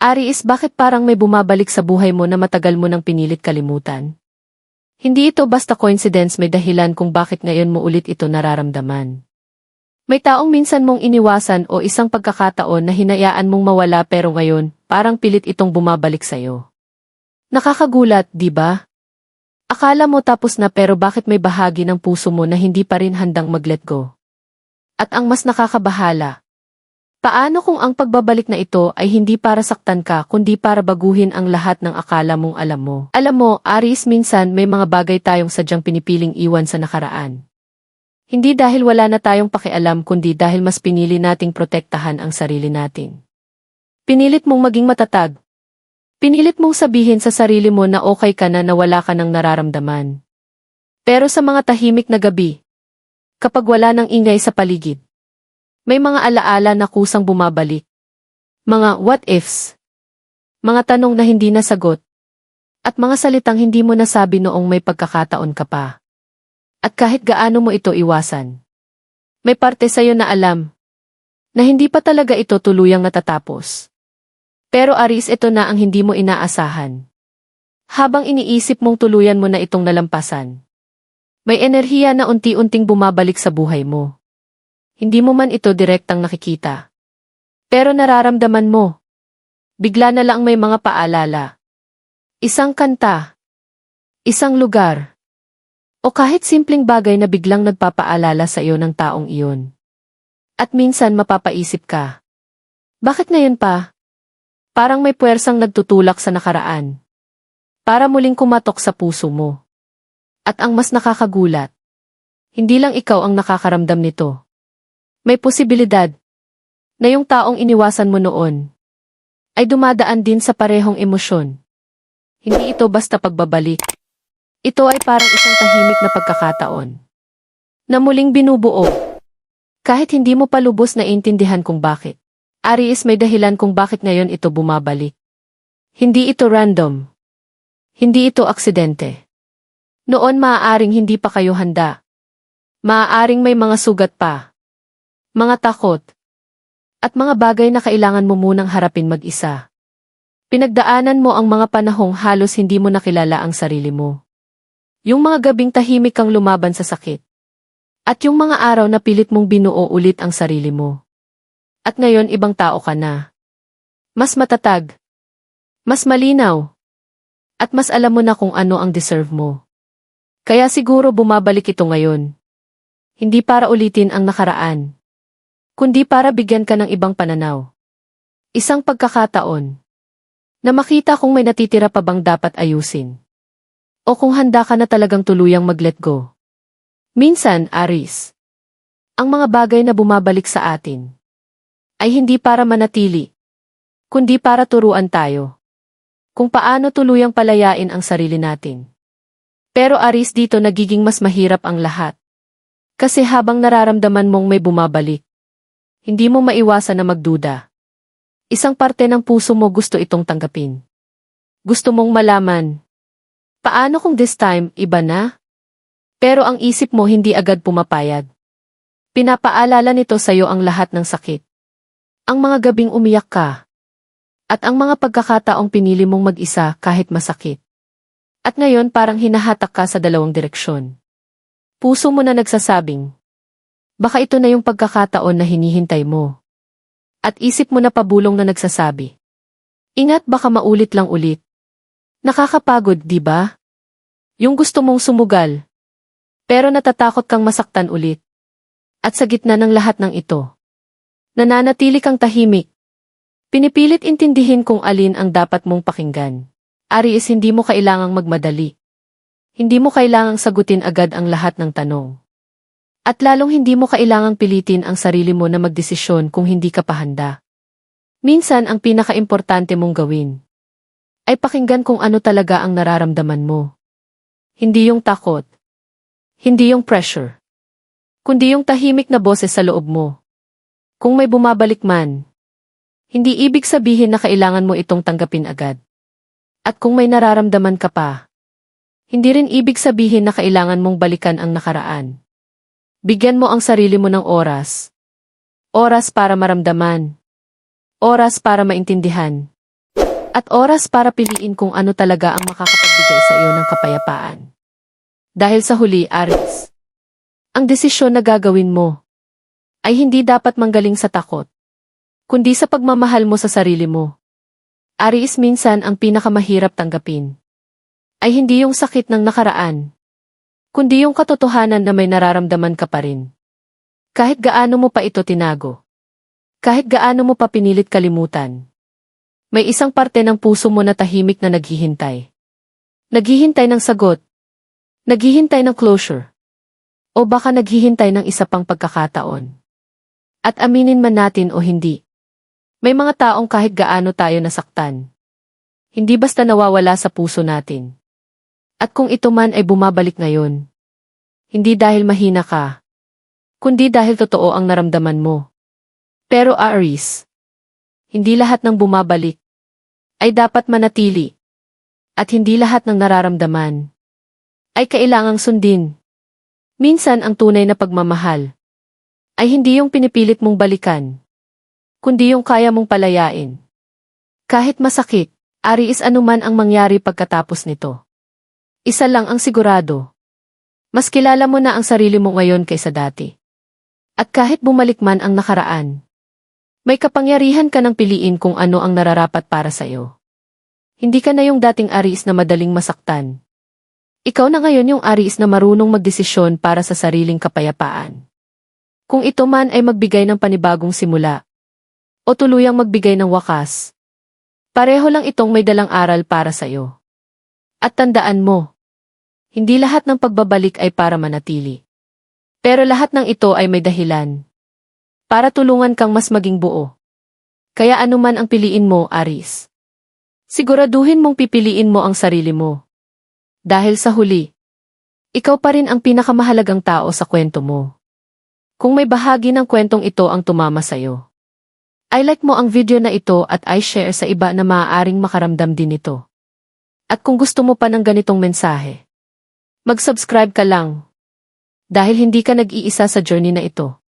Aries, bakit parang may bumabalik sa buhay mo na matagal mo nang pinilit kalimutan? Hindi ito basta coincidence, may dahilan kung bakit ngayon mo ulit ito nararamdaman. May taong minsan mong iniwasan o isang pagkakataon na hinayaan mong mawala pero ngayon, parang pilit itong bumabalik sa'yo. Nakakagulat, di ba? Akala mo tapos na pero bakit may bahagi ng puso mo na hindi pa rin handang mag-let go? At ang mas nakakabahala, paano kung ang pagbabalik na ito ay hindi para saktan ka kundi para baguhin ang lahat ng akala mong alam mo? Alam mo, Aries, minsan may mga bagay tayong sadyang pinipiling iwan sa nakaraan. Hindi dahil wala na tayong pakialam kundi dahil mas pinili nating protektahan ang sarili natin. Pinilit mong maging matatag. Pinilit mong sabihin sa sarili mo na okay ka na wala ka nang nararamdaman. Pero sa mga tahimik na gabi, kapag wala nang ingay sa paligid, may mga alaala na kusang bumabalik. Mga what ifs. Mga tanong na hindi nasagot. At mga salitang hindi mo nasabi noong may pagkakataon ka pa. At kahit gaano mo ito iwasan, may parte sa'yo na alam na hindi pa talaga ito tuluyang natatapos. Pero Aries, ito na ang hindi mo inaasahan. Habang iniisip mong tuluyan mo na itong nalampasan, may enerhiya na unti-unting bumabalik sa buhay mo. Hindi mo man ito direktang nakikita. Pero nararamdaman mo. Bigla na lang may mga paalala. Isang kanta. Isang lugar. O kahit simpleng bagay na biglang nagpapaalala sa iyo ng taong iyon. At minsan mapapaisip ka. Bakit ngayon pa? Parang may puwersang nagtutulak sa nakaraan. Para muling kumatok sa puso mo. At ang mas nakakagulat, hindi lang ikaw ang nakakaramdam nito. May posibilidad na yung taong iniwasan mo noon ay dumadaan din sa parehong emosyon. Hindi ito basta pagbabalik. Ito ay parang isang tahimik na pagkakataon na muling binubuo. Kahit hindi mo pa lubos na intindihan kung bakit. Aries, may dahilan kung bakit ngayon ito bumabalik. Hindi ito random. Hindi ito aksidente. Noon maaaring hindi pa kayo handa. Maaaring may mga sugat pa. Mga takot, at mga bagay na kailangan mo munang harapin mag-isa. Pinagdaanan mo ang mga panahong halos hindi mo nakilala ang sarili mo. Yung mga gabing tahimik kang lumaban sa sakit. At yung mga araw na pilit mong binuo ulit ang sarili mo. At ngayon ibang tao ka na. Mas matatag. Mas malinaw. At mas alam mo na kung ano ang deserve mo. Kaya siguro bumabalik ito ngayon. Hindi para ulitin ang nakaraan, kundi para bigyan ka ng ibang pananaw. Isang pagkakataon na makita kung may natitira pa bang dapat ayusin. O kung handa ka na talagang tuluyang mag-let go. Minsan, Aries, ang mga bagay na bumabalik sa atin ay hindi para manatili, kundi para turuan tayo kung paano tuluyang palayain ang sarili natin. Pero Aries, dito nagiging mas mahirap ang lahat. Kasi habang nararamdaman mong may bumabalik, hindi mo maiwasan na magduda. Isang parte ng puso mo gusto itong tanggapin. Gusto mong malaman, paano kung this time, iba na? Pero ang isip mo hindi agad pumapayag. Pinapaalala nito sa'yo ang lahat ng sakit. Ang mga gabing umiyak ka. At ang mga pagkakataong pinili mong mag-isa kahit masakit. At ngayon parang hinahatak ka sa dalawang direksyon. Puso mo na nagsasabing, baka ito na yung pagkakataon na hinihintay mo. At isip mo na pabulong na nagsasabi, ingat, baka maulit lang ulit. Nakakapagod, di ba? Yung gusto mong sumugal. Pero natatakot kang masaktan ulit. At sa gitna ng lahat ng ito, nananatili kang tahimik. Pinipilit intindihin kung alin ang dapat mong pakinggan. Aries, hindi mo kailangang magmadali. Hindi mo kailangang sagutin agad ang lahat ng tanong. At lalong hindi mo kailangang pilitin ang sarili mo na magdesisyon kung hindi ka pa handa. Minsan ang pinakaimportante mong gawin ay pakinggan kung ano talaga ang nararamdaman mo. Hindi yung takot. Hindi yung pressure. Kundi yung tahimik na boses sa loob mo. Kung may bumabalik man, hindi ibig sabihin na kailangan mo itong tanggapin agad. At kung may nararamdaman ka pa, hindi rin ibig sabihin na kailangan mong balikan ang nakaraan. Bigyan mo ang sarili mo ng oras. Oras para maramdaman. Oras para maintindihan. At oras para piliin kung ano talaga ang makakapagbigay sa iyo ng kapayapaan. Dahil sa huli, Aries, ang desisyon na gagawin mo ay hindi dapat manggaling sa takot, kundi sa pagmamahal mo sa sarili mo. Aries, minsan ang pinakamahirap tanggapin ay hindi yung sakit ng nakaraan, kundi yung katotohanan na may nararamdaman ka pa rin. Kahit gaano mo pa ito tinago, kahit gaano mo pa pinilit kalimutan, may isang parte ng puso mo na tahimik na naghihintay. Naghihintay ng sagot, naghihintay ng closure, o baka naghihintay ng isa pang pagkakataon. At aminin man natin o hindi, may mga taong kahit gaano tayo nasaktan, hindi basta nawawala sa puso natin. At kung ito man ay bumabalik ngayon, hindi dahil mahina ka, kundi dahil totoo ang naramdaman mo. Pero Aries, hindi lahat ng bumabalik ay dapat manatili. At hindi lahat ng nararamdaman ay kailangang sundin. Minsan ang tunay na pagmamahal ay hindi yung pinipilit mong balikan, kundi yung kaya mong palayain. Kahit masakit, Aries, anuman ang mangyari pagkatapos nito, isa lang ang sigurado. Mas kilala mo na ang sarili mo ngayon kaysa dati. At kahit bumalik man ang nakaraan, may kapangyarihan ka ng piliin kung ano ang nararapat para sa'yo. Hindi ka na yung dating Aries na madaling masaktan. Ikaw na ngayon yung Aries na marunong magdesisyon para sa sariling kapayapaan. Kung ito man ay magbigay ng panibagong simula, o tuluyang magbigay ng wakas, pareho lang itong may dalang aral para sa'yo. At tandaan mo, hindi lahat ng pagbabalik ay para manatili. Pero lahat ng ito ay may dahilan para tulungan kang mas maging buo. Kaya anuman ang piliin mo, Aries, siguraduhin mong pipiliin mo ang sarili mo. Dahil sa huli, ikaw pa rin ang pinakamahalagang tao sa kwento mo. Kung may bahagi ng kwentong ito ang tumama sa'yo, i-like mo ang video na ito at i-share sa iba na maaaring makaramdam din ito. At kung gusto mo pa ng ganitong mensahe, mag-subscribe ka lang. Dahil hindi ka nag-iisa sa journey na ito.